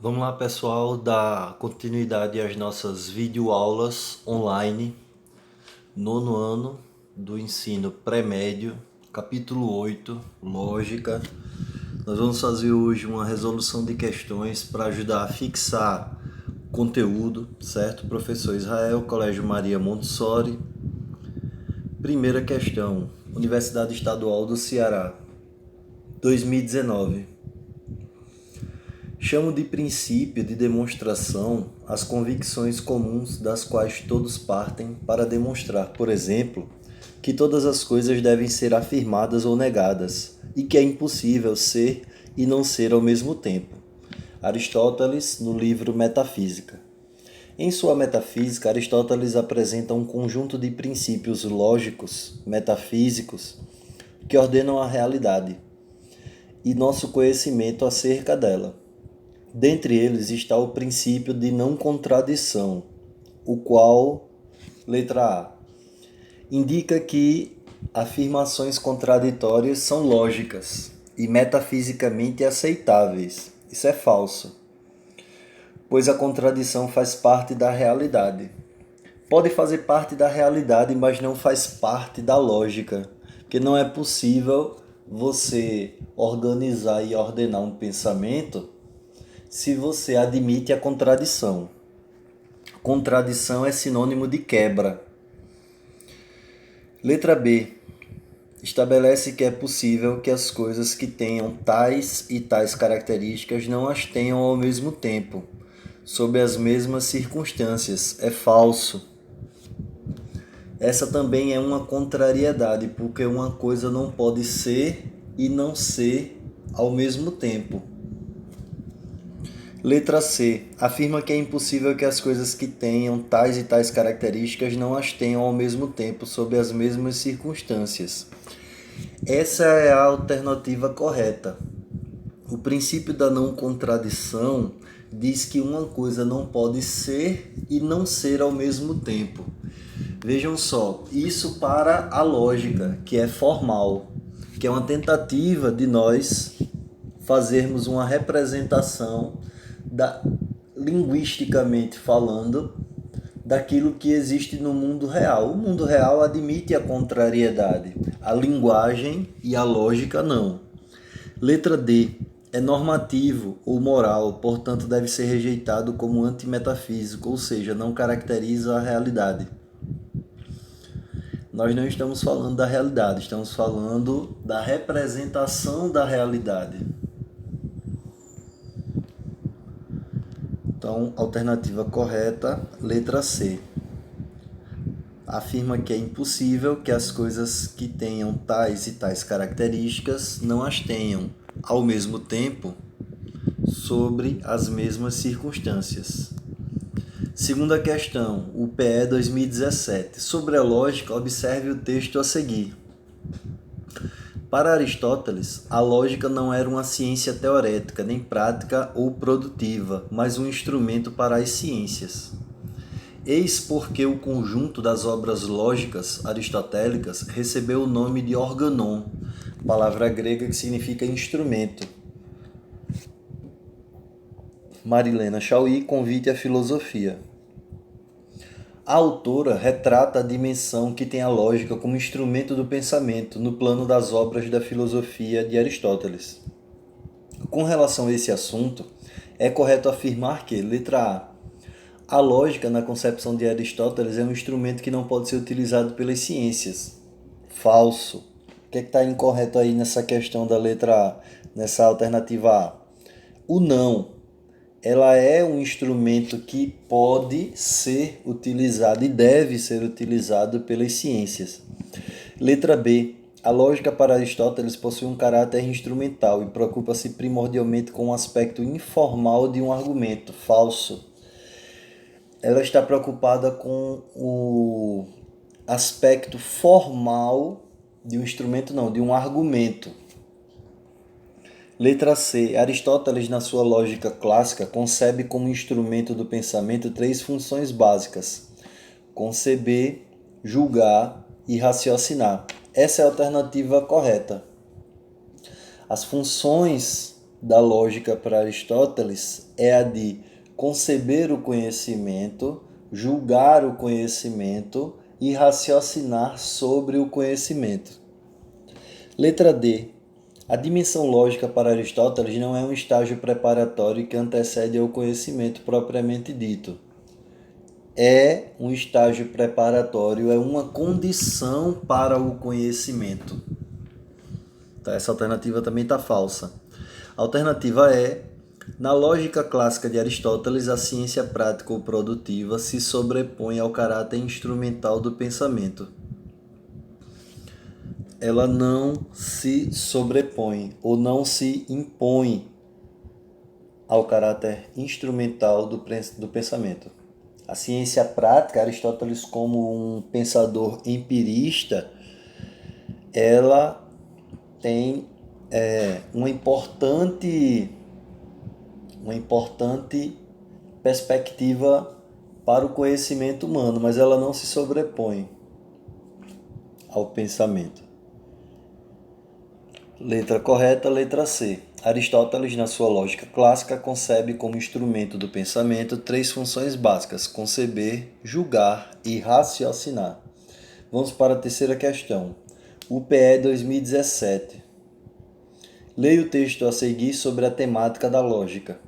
Vamos lá, pessoal, dar continuidade às nossas videoaulas online, nono ano do ensino pré-médio, capítulo 8, Lógica. Nós vamos fazer hoje uma resolução de questões para ajudar a fixar conteúdo, certo? Professor Israel, Colégio Maria Montessori. Primeira questão, Universidade Estadual do Ceará, 2019. Chamo de princípio de demonstração as convicções comuns das quais todos partem para demonstrar, por exemplo, que todas as coisas devem ser afirmadas ou negadas, e que é impossível ser e não ser ao mesmo tempo. Aristóteles, no livro Metafísica. Em sua Metafísica, Aristóteles apresenta um conjunto de princípios lógicos, metafísicos, que ordenam a realidade e nosso conhecimento acerca dela. Dentre eles está o princípio de não contradição, o qual, letra A, indica que afirmações contraditórias são lógicas e metafisicamente aceitáveis. Isso é falso, pois a contradição faz parte da realidade. Pode fazer parte da realidade, mas não faz parte da lógica, porque não é possível você organizar e ordenar um pensamento se você admite a contradição. Contradição é sinônimo de quebra. Letra B. Estabelece que é possível que as coisas que tenham tais e tais características não as tenham ao mesmo tempo, sob as mesmas circunstâncias. É falso. Essa também é uma contrariedade, porque uma coisa não pode ser e não ser ao mesmo tempo. Letra C. Afirma que é impossível que as coisas que tenham tais e tais características não as tenham ao mesmo tempo, sob as mesmas circunstâncias. Essa é a alternativa correta. O princípio da não contradição diz que uma coisa não pode ser e não ser ao mesmo tempo. Vejam só, isso para a lógica, que é formal, que é uma tentativa de nós fazermos uma representação linguisticamente falando, daquilo que existe no mundo real. O mundo real admite a contrariedade, a linguagem e a lógica não. Letra D. É normativo ou moral, portanto deve ser rejeitado como antimetafísico, ou seja, não caracteriza a realidade. Nós não estamos falando da realidade, estamos falando da representação da realidade. Então, alternativa correta, letra C. Afirma que é impossível que as coisas que tenham tais e tais características não as tenham, ao mesmo tempo, sobre as mesmas circunstâncias. Segunda questão, UPE 2017. Sobre a lógica, observe o texto a seguir. Para Aristóteles, a lógica não era uma ciência teorética, nem prática ou produtiva, mas um instrumento para as ciências. Eis porque o conjunto das obras lógicas aristotélicas recebeu o nome de organon, palavra grega que significa instrumento. Marilena Chauí, Convite à Filosofia. A autora retrata a dimensão que tem a lógica como instrumento do pensamento no plano das obras da filosofia de Aristóteles. Com relação a esse assunto, é correto afirmar que, letra A lógica, na concepção de Aristóteles, é um instrumento que não pode ser utilizado pelas ciências. Falso. O que está incorreto aí nessa questão da letra A, nessa alternativa A? O não. Ela é um instrumento que pode ser utilizado e deve ser utilizado pelas ciências. Letra B. A lógica para Aristóteles possui um caráter instrumental e preocupa-se primordialmente com o aspecto informal de um argumento. Falso. Ela está preocupada com o aspecto formal de um instrumento, não, de um argumento. Letra C. Aristóteles, na sua lógica clássica, concebe como instrumento do pensamento três funções básicas: conceber, julgar e raciocinar. Essa é a alternativa correta. As funções da lógica para Aristóteles é a de conceber o conhecimento, julgar o conhecimento e raciocinar sobre o conhecimento. Letra D. A dimensão lógica para Aristóteles não é um estágio preparatório que antecede ao conhecimento propriamente dito. É um estágio preparatório, é uma condição para o conhecimento. Tá, essa alternativa também está falsa. A alternativa é, na lógica clássica de Aristóteles, a ciência prática ou produtiva se sobrepõe ao caráter instrumental do pensamento. Ela não se sobrepõe ou não se impõe ao caráter instrumental do pensamento. A ciência prática, Aristóteles como um pensador empirista, ela tem uma importante perspectiva para o conhecimento humano, mas ela não se sobrepõe ao pensamento. Letra correta, letra C. Aristóteles, na sua lógica clássica, concebe como instrumento do pensamento 3 funções básicas: conceber, julgar e raciocinar. Vamos para a terceira questão. UPE 2017. Leia o texto a seguir sobre a temática da lógica.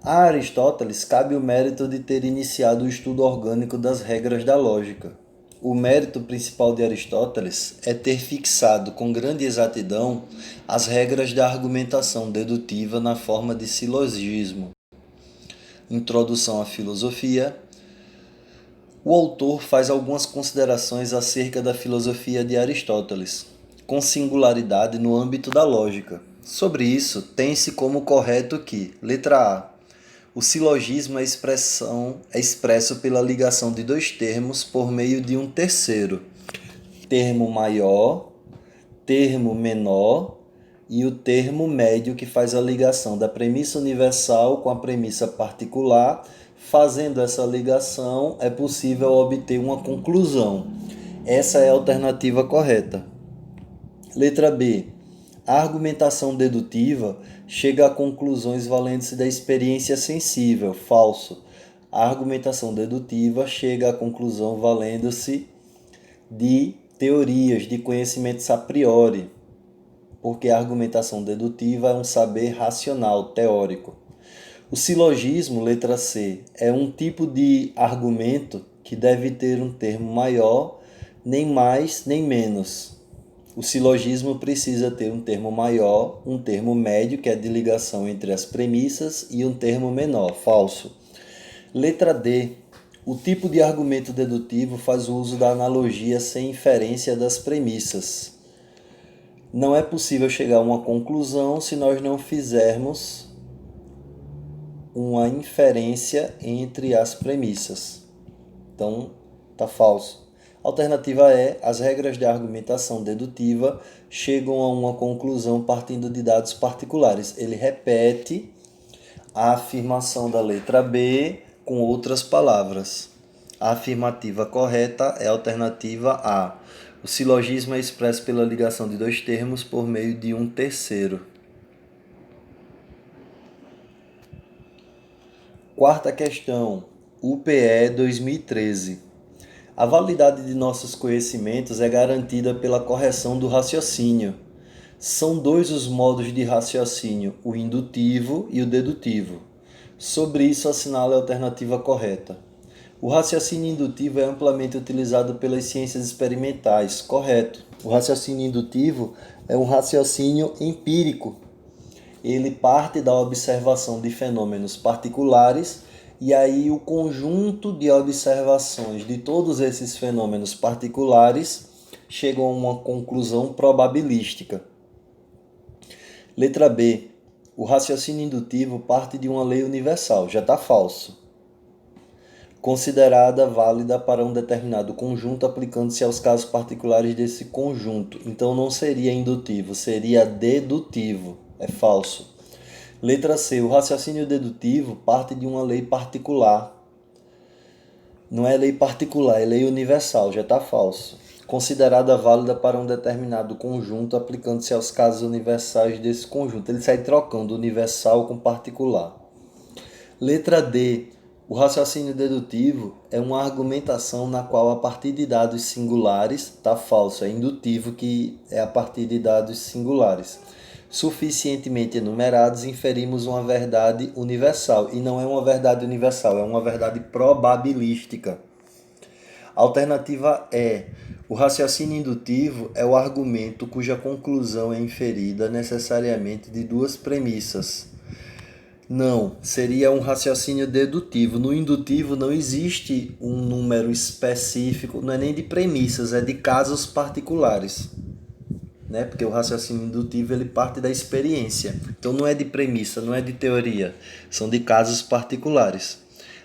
A Aristóteles cabe o mérito de ter iniciado o estudo orgânico das regras da lógica. O mérito principal de Aristóteles é ter fixado com grande exatidão as regras da argumentação dedutiva na forma de silogismo. Introdução à filosofia. O autor faz algumas considerações acerca da filosofia de Aristóteles, com singularidade no âmbito da lógica. Sobre isso, tem-se como correto que, letra A, o silogismo é expresso pela ligação de 2 termos por meio de um terceiro, termo maior, termo menor e o termo médio, que faz a ligação da premissa universal com a premissa particular. Fazendo essa ligação, é possível obter uma conclusão. Essa é a alternativa correta. Letra B. A argumentação dedutiva chega a conclusões valendo-se da experiência sensível. Falso. A argumentação dedutiva chega à conclusão valendo-se de teorias, de conhecimentos a priori, porque a argumentação dedutiva é um saber racional, teórico. O silogismo, letra C, é um tipo de argumento que deve ter um termo maior, nem mais nem menos. O silogismo precisa ter um termo maior, um termo médio, que é de ligação entre as premissas, e um termo menor. Falso. Letra D. O tipo de argumento dedutivo faz uso da analogia sem inferência das premissas. Não é possível chegar a uma conclusão se nós não fizermos uma inferência entre as premissas. Então, está falso. Alternativa é, as regras de argumentação dedutiva chegam a uma conclusão partindo de dados particulares. Ele repete a afirmação da letra B com outras palavras. A afirmativa correta é a alternativa A. O silogismo é expresso pela ligação de 2 termos por meio de um terceiro. Quarta questão, UPE 2013. A validade de nossos conhecimentos é garantida pela correção do raciocínio. São 2 os modos de raciocínio, o indutivo e o dedutivo. Sobre isso, assinale a alternativa correta. O raciocínio indutivo é amplamente utilizado pelas ciências experimentais. Correto. O raciocínio indutivo é um raciocínio empírico. Ele parte da observação de fenômenos particulares e aí o conjunto de observações de todos esses fenômenos particulares chegam a uma conclusão probabilística. Letra B. O raciocínio indutivo parte de uma lei universal. Já está falso. Considerada válida para um determinado conjunto, aplicando-se aos casos particulares desse conjunto. Então não seria indutivo, seria dedutivo. É falso. Letra C. O raciocínio dedutivo parte de uma lei particular. Não é lei particular, é lei universal. Já está falso. considerada válida para um determinado conjunto, aplicando-se aos casos universais desse conjunto. Ele sai trocando universal com particular. Letra D. O raciocínio dedutivo é uma argumentação na qual, a partir de dados singulares, está falso, é indutivo, que é a partir de dados singulares, suficientemente enumerados, inferimos uma verdade universal. E não é uma verdade universal, é uma verdade probabilística. Alternativa E. O raciocínio indutivo é o argumento cuja conclusão é inferida necessariamente de duas premissas. Não, seria um raciocínio dedutivo. No indutivo não existe um número específico, não é nem de premissas, é de casos particulares, né? Porque o raciocínio indutivo ele parte da experiência. Então não é de premissa, não é de teoria, são de casos particulares.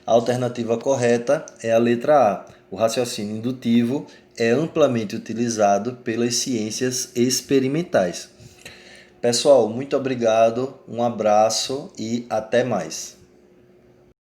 A alternativa correta é a letra A. O raciocínio indutivo é amplamente utilizado pelas ciências experimentais. Pessoal, muito obrigado, um abraço e até mais.